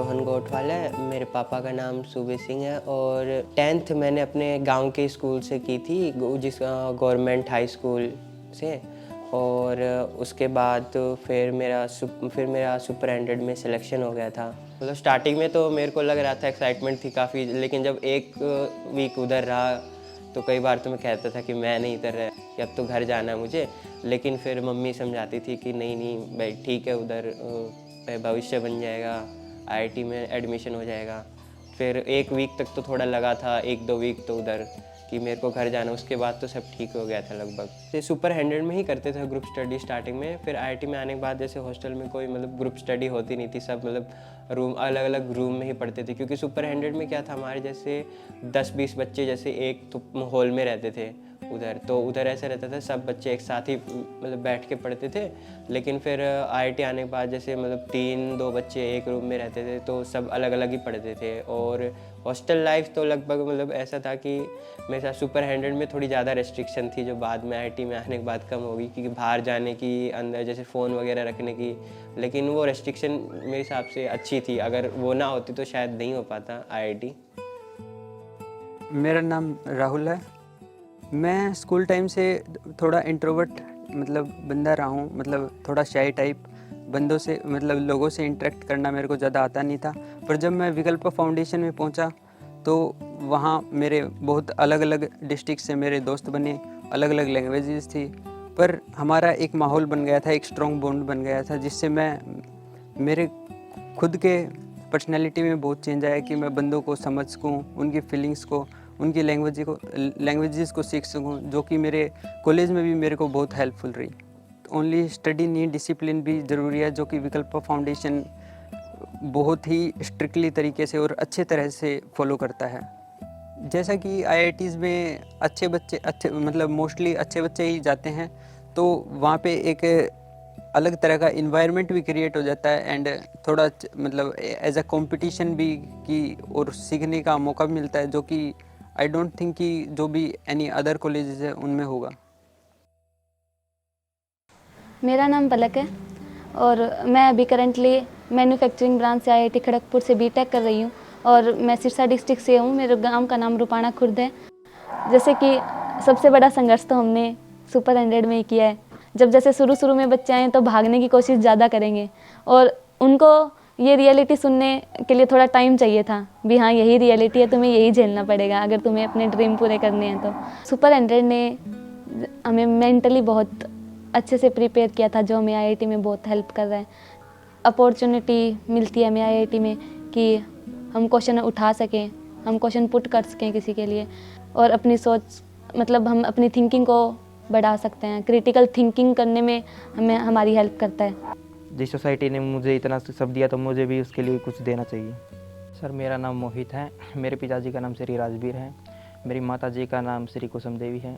रोहन गोठवाल है। मेरे पापा का नाम सूबे सिंह है और 10th मैंने अपने गांव के स्कूल से की थी, जिस गवर्नमेंट हाई स्कूल से। और उसके बाद फिर मेरा सुपरिटेंडेंट में सिलेक्शन हो गया था। मतलब स्टार्टिंग में तो मेरे को लग रहा था, एक्साइटमेंट थी काफ़ी, लेकिन जब एक वीक उधर रहा तो कई बार तो मैं कहता था कि मैं नहीं इधर रहा, कि अब तो घर जाना है मुझे। लेकिन फिर मम्मी समझाती थी कि नहीं नहीं भाई ठीक है, उधर भविष्य बन जाएगा, आईआईटी में एडमिशन हो जाएगा। फिर एक वीक तक तो थोड़ा लगा था, 1-2 वीक तो उधर कि मेरे को घर जाना। उसके बाद तो सब ठीक हो गया था लगभग। तो सुपरिटेंडेंट में ही करते थे ग्रुप स्टडी स्टार्टिंग में। फिर आईआईटी में आने के बाद जैसे हॉस्टल में कोई मतलब ग्रुप स्टडी होती नहीं थी, सब मतलब रूम अलग अलग रूम में ही पढ़ते थे। क्योंकि सुपरिटेंडेंट में क्या था, हमारे जैसे 10-20 बच्चे जैसे एक तो हॉल में रहते थे उधर, तो उधर ऐसा रहता था सब बच्चे एक साथ ही मतलब बैठ के पढ़ते थे। लेकिन फिर आईआईटी आने के बाद जैसे मतलब 3-2 बच्चे एक रूम में रहते थे, तो सब अलग अलग ही पढ़ते थे। और हॉस्टल लाइफ तो लगभग मतलब ऐसा था कि मेरे साथ सुपरिटेंडेंट में थोड़ी ज़्यादा रेस्ट्रिक्शन थी, जो बाद में आईआईटी में आने के बाद कम होगी, क्योंकि बाहर जाने की, अंदर जैसे फ़ोन वगैरह रखने की। लेकिन वो रेस्ट्रिक्शन मेरे हिसाब से अच्छी थी, अगर वो ना होती तो शायद नहीं हो पाता आईआईटी। मेरा नाम राहुल है। मैं स्कूल टाइम से थोड़ा इंट्रोवर्ट मतलब बंदा रहा हूँ, मतलब थोड़ा शाई टाइप बंदों से, मतलब लोगों से इंटरेक्ट करना मेरे को ज़्यादा आता नहीं था। पर जब मैं विकल्प फाउंडेशन में पहुँचा तो वहाँ मेरे बहुत अलग अलग डिस्ट्रिक्ट से मेरे दोस्त बने, अलग अलग लैंग्वेजेस थी, पर हमारा एक माहौल बन गया था, एक स्ट्रॉन्ग बॉन्ड बन गया था, जिससे मेरे खुद के पर्सनैलिटी में बहुत चेंज आया कि मैं बंदों को समझ सकूँ, उनकी फीलिंग्स को, उनकी लैंग्वेजेस को सीख सकूँ, जो कि मेरे कॉलेज में भी मेरे को बहुत हेल्पफुल रही। ओनली स्टडी नहीं, डिसिप्लिन भी ज़रूरी है, जो कि विकल्प फाउंडेशन बहुत ही स्ट्रिक्टली तरीके से और अच्छे तरह से फॉलो करता है। जैसा कि आईआईटीज़ में अच्छे मतलब मोस्टली अच्छे बच्चे ही जाते हैं, तो वहाँ पे एक अलग तरह का इन्वायरमेंट भी क्रिएट हो जाता है एंड थोड़ा मतलब एज अ कंपटीशन भी की और सीखने का मौका भी मिलता है, जो कि आई डोंट थिंक कि जो भी एनी अदर कॉलेजेस है उनमें होगा। मेरा नाम पलक है और मैं अभी करंटली मैन्युफैक्चरिंग ब्रांच से आईआईटी खड़गपुर से बीटेक कर रही हूँ और मैं सिरसा डिस्ट्रिक्ट से हूँ। मेरे गांव का नाम रुपाना खुर्द है। जैसे कि सबसे बड़ा संघर्ष तो हमने सुपरिटेंडेंट में ही किया है। जब जैसे शुरू में बच्चे आए तो भागने की कोशिश ज़्यादा करेंगे और उनको ये रियलिटी सुनने के लिए थोड़ा टाइम चाहिए था, भी हाँ यही रियलिटी है, तुम्हें यही झेलना पड़ेगा अगर तुम्हें अपने ड्रीम पूरे करने हैं। तो सुपरिटेंडेंट ने हमें मेंटली बहुत अच्छे से प्रिपेयर किया था, जो हमें आईआईटी में बहुत हेल्प कर रहा है। अपॉर्चुनिटी मिलती है हमें आईआईटी में कि हम क्वेश्चन उठा सकें, हम क्वेश्चन पुट कर सकें किसी के लिए, और अपनी सोच मतलब हम अपनी थिंकिंग को बढ़ा सकते हैं। क्रिटिकल थिंकिंग करने में हमें हमारी हेल्प करता है। जिस सोसाइटी ने मुझे इतना सब दिया तो मुझे भी उसके लिए कुछ देना चाहिए। सर मेरा नाम मोहित है। मेरे पिताजी का नाम श्री राजवीर है। मेरी माताजी का नाम श्री कुसुम देवी है।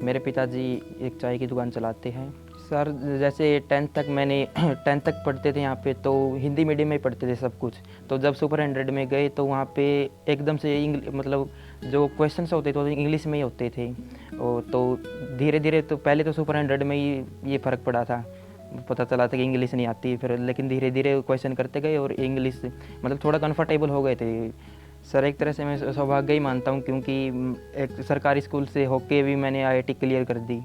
मेरे पिताजी एक चाय की दुकान चलाते हैं। सर जैसे 10th तक मैंने 10th तक पढ़ते थे यहाँ पे, तो हिंदी मीडियम में ही पढ़ते थे सब कुछ। तो जब सुपरिटेंडेंट में गए तो वहाँ पे एकदम से मतलब जो क्वेश्चंस होते थे तो इंग्लिश में ही होते थे। और तो धीरे धीरे तो पहले तो सुपरिटेंडेंट में ही ये फ़र्क पड़ा था, पता चला था कि इंग्लिश नहीं आती। फिर लेकिन धीरे धीरे क्वेश्चन करते गए और इंग्लिश मतलब थोड़ा कंफर्टेबल हो गए थे। सर एक तरह से मैं सौभाग्य ही मानता हूँ, क्योंकि एक सरकारी स्कूल से होके भी मैंने आईआईटी क्लियर कर दी,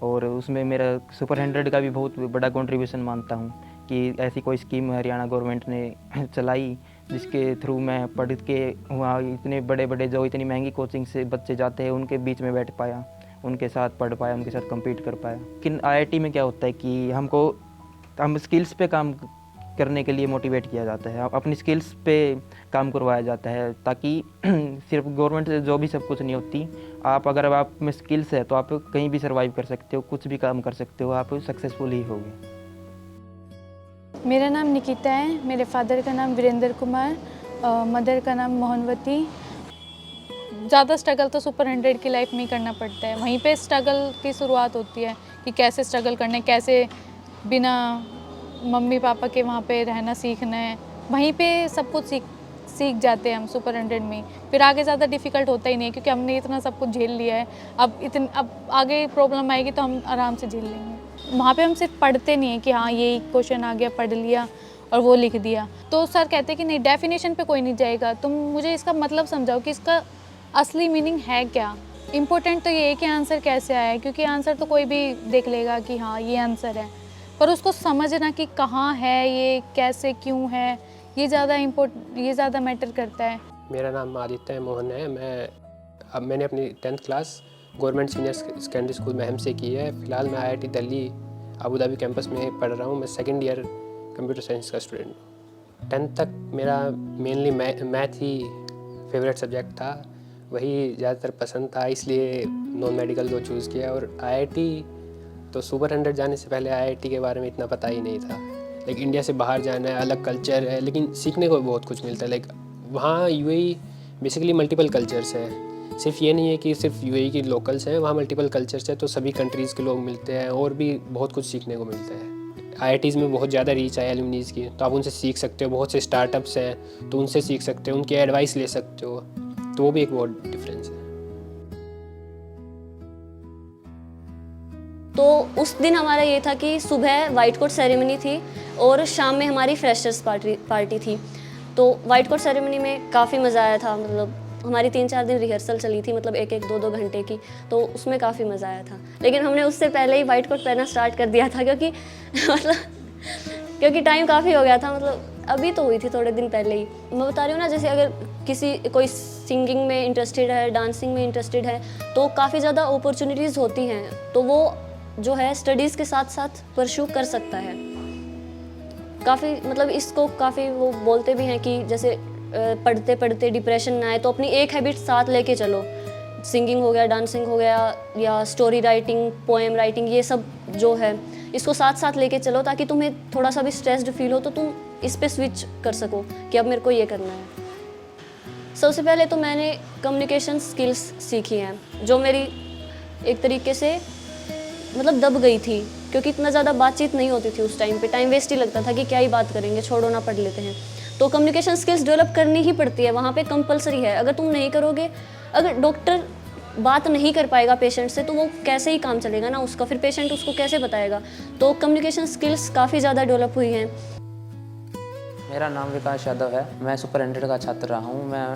और उसमें मेरा सुपरिटेंडेंट का भी बहुत बड़ा कंट्रीब्यूशन मानता हूँ कि ऐसी कोई स्कीम हरियाणा गवर्नमेंट ने चलाई, जिसके थ्रू मैं पढ़ के वहाँ इतने बड़े बड़े जो इतनी महंगी कोचिंग से बच्चे जाते हैं उनके बीच में बैठ पाया, उनके साथ पढ़ पाया, उनके साथ कम्पीट कर पाया। लेकिन आईआईटी में क्या होता है कि हम स्किल्स पे काम करने के लिए मोटिवेट किया जाता है, अपनी स्किल्स पे काम करवाया जाता है, ताकि सिर्फ गवर्नमेंट से जो भी सब कुछ नहीं होती। अगर आप में स्किल्स है तो आप कहीं भी सर्वाइव कर सकते हो, कुछ भी काम कर सकते हो, आप सक्सेसफुल ही होगे। मेरा नाम निकिता है। मेरे फादर का नाम वीरेंद्र कुमार, मदर का नाम मोहनवती। ज़्यादा स्ट्रगल तो सुपरिटेंडेंट की लाइफ में ही करना पड़ता है। वहीं पे स्ट्रगल की शुरुआत होती है कि कैसे स्ट्रगल करना है, कैसे बिना मम्मी पापा के वहाँ पे रहना सीखना है। वहीं पे सब कुछ सीख जाते हैं हम सुपरिटेंडेंट में। फिर आगे ज़्यादा डिफ़िकल्ट होता ही नहीं, क्योंकि हमने इतना सब कुछ झेल लिया है। अब आगे प्रॉब्लम आएगी तो हम आराम से झेल लेंगे। वहाँ पे हम सिर्फ पढ़ते नहीं हैं कि हाँ ये क्वेश्चन आ गया, पढ़ लिया और वो लिख दिया। तो सर कहते कि नहीं, डेफिनेशन पे कोई नहीं जाएगा, तुम मुझे इसका मतलब समझाओ कि इसका असली मीनिंग है क्या। इम्पोर्टेंट तो ये है कि आंसर कैसे आया है, क्योंकि आंसर तो कोई भी देख लेगा कि हाँ ये आंसर है, पर उसको समझना कि कहाँ है ये, कैसे, क्यों है, ये ज़्यादा मैटर करता है। मेरा नाम आदित्य मोहन है। मैंने अपनी 10th class government senior secondary school Maham से की है। फ़िलहाल मैं IIT Delhi Abu Dhabi campus में पढ़ रहा हूँ। मैं 2nd ईयर कंप्यूटर साइंस का स्टूडेंट हूँ। 10th तक मेरा मेनली मैथ ही फेवरेट सब्जेक्ट था, वही ज़्यादातर पसंद था, इसलिए नॉन मेडिकल को चूज़ किया। और IIT तो सुपर 100 जाने से पहले IIT के बारे में इतना पता ही नहीं था। लाइक इंडिया से बाहर जाना है, अलग कल्चर है, लेकिन सीखने को बहुत कुछ मिलता है। लाइक वहाँ UAE बेसिकली मल्टीपल कल्चर्स है, सिर्फ ये नहीं है कि सिर्फ UAE की लोकल्स हैं, वहाँ मल्टीपल कल्चर्स है, तो सभी कंट्रीज़ के लोग मिलते हैं और भी बहुत कुछ सीखने को मिलता है। IITs में बहुत ज़्यादा रीच है एलुमनीज़ की, तो आप उनसे सीख सकते हो। बहुत से स्टार्टअप्स हैं तो उनसे सीख सकते हो, उनकी एडवाइस ले सकते हो, तो वो भी एक बहुत डिफरेंस है। तो उस दिन हमारा ये था कि सुबह वाइट कोट सेरेमनी थी और शाम में हमारी फ्रेशर्स पार्टी थी। तो वाइट कोट सेरेमनी में काफ़ी मज़ा आया था। मतलब हमारी 3-4 दिन रिहर्सल चली थी, मतलब 1-1, 2-2 घंटे की, तो उसमें काफ़ी मज़ा आया था। लेकिन हमने उससे पहले ही वाइट कोट पहनना स्टार्ट कर दिया था, क्योंकि क्योंकि टाइम काफ़ी हो गया था। मतलब अभी तो हुई थी थोड़े दिन पहले ही। मैं बता रही हूँ ना, जैसे अगर कोई सिंगिंग में इंटरेस्टेड है, डांसिंग में इंटरेस्टेड है, तो काफ़ी ज़्यादा अपॉर्चुनिटीज़ होती हैं, तो वो जो है स्टडीज़ के साथ साथ परस्यू कर सकता है। काफ़ी मतलब इसको काफ़ी वो बोलते भी हैं कि जैसे पढ़ते पढ़ते डिप्रेशन ना आए, तो अपनी एक हैबिट साथ लेके चलो। सिंगिंग हो गया, डांसिंग हो गया, या स्टोरी राइटिंग, पोएम राइटिंग, ये सब जो है इसको साथ साथ लेके चलो, ताकि तुम्हें थोड़ा सा भी स्ट्रेस्ड फील हो तो तुम इस पे स्विच कर सको कि अब मेरे को ये करना है। सबसे पहले तो मैंने कम्युनिकेशन स्किल्स सीखी हैं, जो मेरी एक तरीके से मतलब दब गई थी, क्योंकि इतना ज़्यादा बातचीत नहीं होती थी उस टाइम पे। टाइम वेस्ट ही लगता था कि क्या ही बात करेंगे, छोड़ो ना, पढ़ लेते हैं। तो कम्युनिकेशन स्किल्स डेवलप करनी ही पड़ती है, वहाँ पे कंपलसरी है। अगर तुम नहीं करोगे, अगर डॉक्टर बात नहीं कर पाएगा पेशेंट से, तो वो कैसे ही काम चलेगा ना उसका, फिर पेशेंट उसको कैसे बताएगा। तो कम्युनिकेशन स्किल्स काफ़ी ज़्यादा डेवलप हुई हैं। मेरा नाम विकास यादव है। मैं सुपर 100 का छात्र रहा हूँ। मैं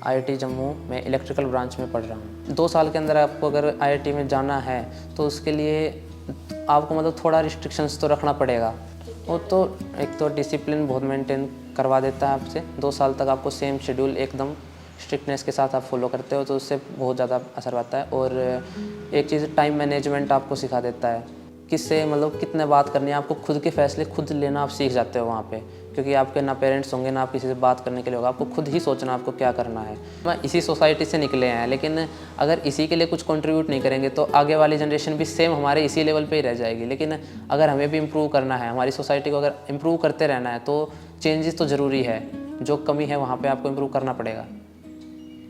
IIT जम्मू में इलेक्ट्रिकल ब्रांच में पढ़ रहा हूँ। 2 साल के अंदर आपको अगर IIT में जाना है तो उसके लिए आपको मतलब थोड़ा रिस्ट्रिक्शंस तो रखना पड़ेगा। वो तो एक तो डिसिप्लिन बहुत मेंटेन करवा देता है आपसे। 2 साल तक आपको सेम शेड्यूल एकदम स्ट्रिक्टनेस के साथ आप फॉलो करते हो, तो उससे बहुत ज़्यादा असर आता है। और एक चीज़ टाइम मैनेजमेंट आपको सिखा देता है, किससे मतलब कितने बात करनी है, आपको खुद के फैसले खुद लेना आप सीख जाते हो वहाँ पे, क्योंकि आपके ना पेरेंट्स होंगे ना आप किसी से बात करने के लिए होगा, आपको खुद ही सोचना आपको क्या करना है। मैं इसी सोसाइटी से निकले हैं, लेकिन अगर इसी के लिए कुछ कंट्रीब्यूट नहीं करेंगे तो आगे वाली जनरेशन भी सेम हमारे इसी लेवल पे ही रह जाएगी। लेकिन अगर हमें भी इम्प्रूव करना है, हमारी सोसाइटी को अगर इम्प्रूव करते रहना है, तो चेंजेस तो ज़रूरी है। जो कमी है वहाँ पर आपको इम्प्रूव करना पड़ेगा,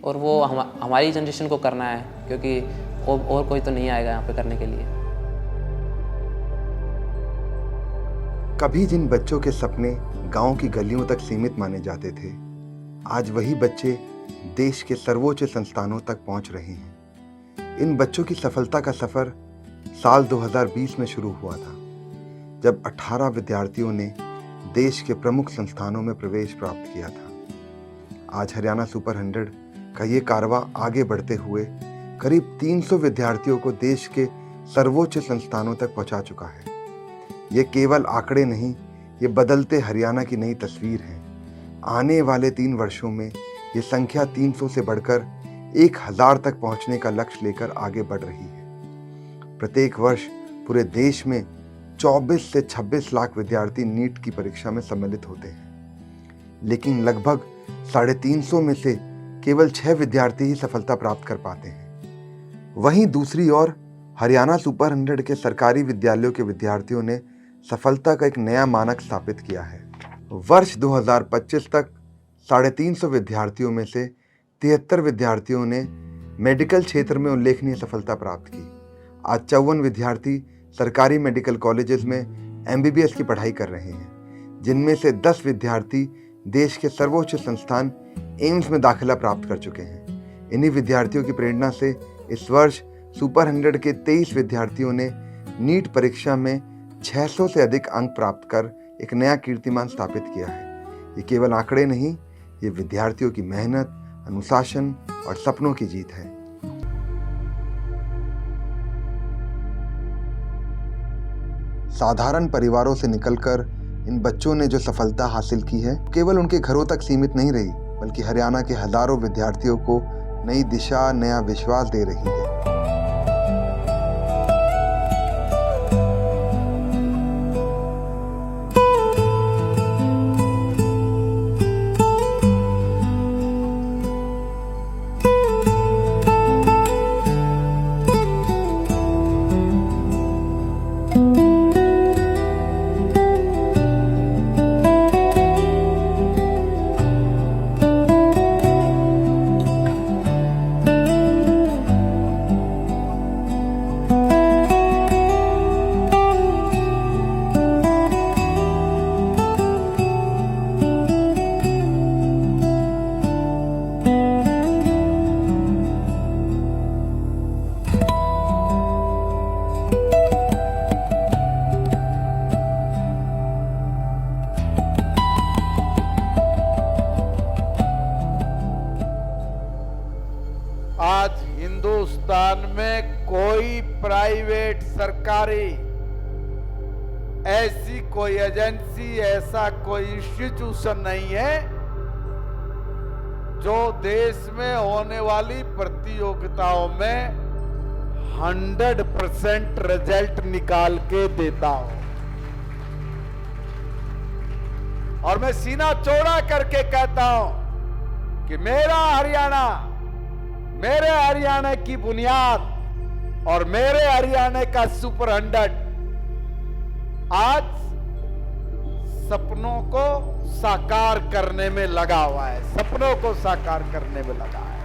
और वो हमारी जनरेशन को करना है, क्योंकि और कोई तो नहीं आएगा यहाँ पे करने के लिए। कभी जिन बच्चों के सपने गांव की गलियों तक सीमित माने जाते थे, आज वही बच्चे देश के सर्वोच्च संस्थानों तक पहुंच रहे हैं। इन बच्चों की सफलता का सफर साल 2020 में शुरू हुआ था, जब 18 विद्यार्थियों ने देश के प्रमुख संस्थानों में प्रवेश प्राप्त किया था। आज हरियाणा सुपर 100 का ये कारवां आगे बढ़ते हुए करीब 300 विद्यार्थियों को देश के सर्वोच्च संस्थानों तक पहुंचा चुका है। ये केवल आंकड़े नहीं, ये बदलते हरियाणा की नई तस्वीर है। आने वाले 3 वर्षों में ये संख्या 300 से बढ़कर 1000 तक पहुंचने का लक्ष्य लेकर आगे बढ़ रही है। प्रत्येक वर्ष पूरे देश में 24 से 26 लाख विद्यार्थी नीट की परीक्षा में सम्मिलित होते हैं, लेकिन लगभग 350 में से केवल 6 विद्यार्थी ही सफलता प्राप्त कर पाते हैं। वहीं दूसरी ओर हरियाणा सुपर 100 के सरकारी विद्यालयों के विद्यार्थियों ने सफलता का एक नया मानक स्थापित किया है। वर्ष 2025 तक 350 विद्यार्थियों में से 73 विद्यार्थियों ने मेडिकल क्षेत्र में उल्लेखनीय सफलता प्राप्त की। आज 54 विद्यार्थी सरकारी मेडिकल कॉलेजेस में MBBS की पढ़ाई कर रहे हैं, जिनमें से 10 विद्यार्थी देश के सर्वोच्च संस्थान एम्स में दाखिला प्राप्त कर चुके हैं। इन्हीं विद्यार्थियों की प्रेरणा से इस वर्ष सुपर 100 के 23 विद्यार्थियों ने नीट परीक्षा में 600 से अधिक अंक प्राप्त कर एक नया कीर्तिमान स्थापित किया है। ये केवल आंकड़े नहीं, ये विद्यार्थियों की मेहनत, अनुशासन और सपनों की जीत है। साधारण परिवारों से निकलकर इन बच्चों ने जो सफलता हासिल की है, केवल उनके घरों तक सीमित नहीं रही, बल्कि हरियाणा के हजारों विद्यार्थियों को नई दिशा, नया विश्वास दे रही है। आज हिंदुस्तान में कोई प्राइवेट सरकारी ऐसी कोई एजेंसी, ऐसा कोई इंस्टीट्यूशन नहीं है जो देश में होने वाली प्रतियोगिताओं में 100% रिजल्ट निकाल के देता हो। और मैं सीना चौड़ा करके कहता हूं कि मेरा हरियाणा, मेरे हरियाणा की बुनियाद और मेरे हरियाणा का सुपर 100 आज सपनों को साकार करने में लगा हुआ है, सपनों को साकार करने में लगा है।